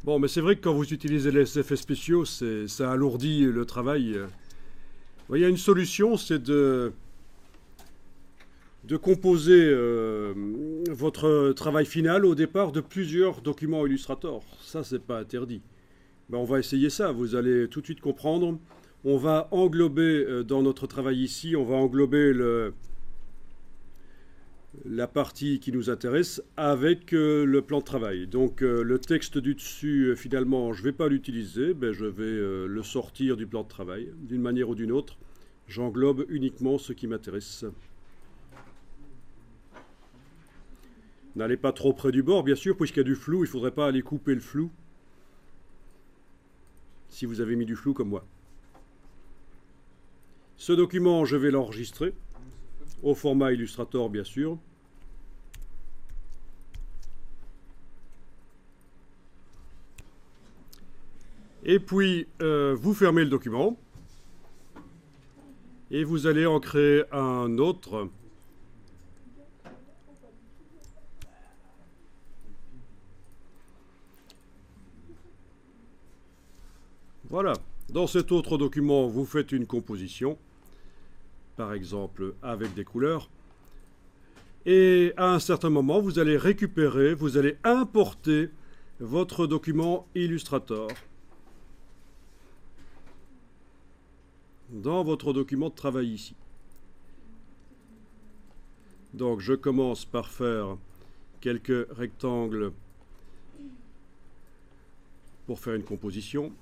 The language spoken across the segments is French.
Bon, mais c'est vrai que quand vous utilisez les effets spéciaux, ça alourdit le travail. Il y a une solution, c'est de composer votre travail final au départ de plusieurs documents Illustrator. Ça, c'est pas interdit. Ben, on va essayer ça, vous allez tout de suite comprendre. On va englober dans notre travail ici, on va englober la partie qui nous intéresse avec le plan de travail. Donc le texte du dessus, finalement, je ne vais pas l'utiliser, ben, je vais le sortir du plan de travail d'une manière ou d'une autre. J'englobe uniquement ce qui m'intéresse. N'allez pas trop près du bord, bien sûr, puisqu'il y a du flou, il ne faudrait pas aller couper le flou si vous avez mis du flou comme moi. Ce document, je vais l'enregistrer au format Illustrator, bien sûr. Et puis, vous fermez le document. Et vous allez en créer un autre. Voilà. Dans cet autre document, vous faites une composition, par exemple avec des couleurs. Et à un certain moment, vous allez récupérer, vous allez importer votre document Illustrator dans votre document de travail ici. Donc je commence par faire quelques rectangles pour faire une composition.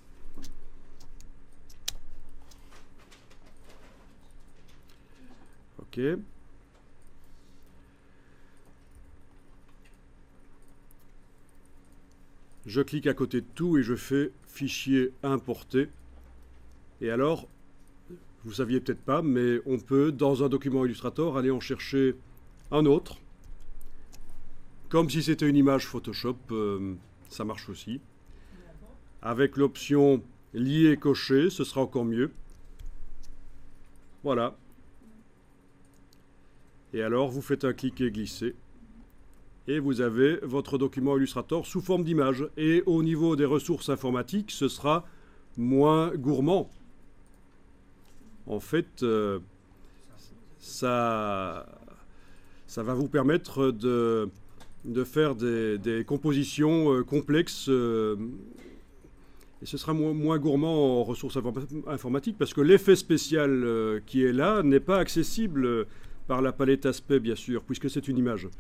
OK. Je clique à côté de tout et je fais fichier importer. Et alors, vous ne saviez peut-être pas, mais on peut, dans un document Illustrator, aller en chercher un autre. Comme si c'était une image Photoshop, ça marche aussi. Avec l'option lier cocher, ce sera encore mieux. Voilà. Et alors, vous faites un cliquer glisser. Et vous avez votre document Illustrator sous forme d'image. Et au niveau des ressources informatiques, ce sera moins gourmand. En fait, ça va vous permettre de faire des compositions complexes. Et ce sera moins gourmand en ressources informatiques parce que l'effet spécial qui est là n'est pas accessible par la palette aspect, bien sûr, puisque c'est une image. Ça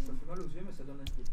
fait mal aux yeux, mais ça donne un style.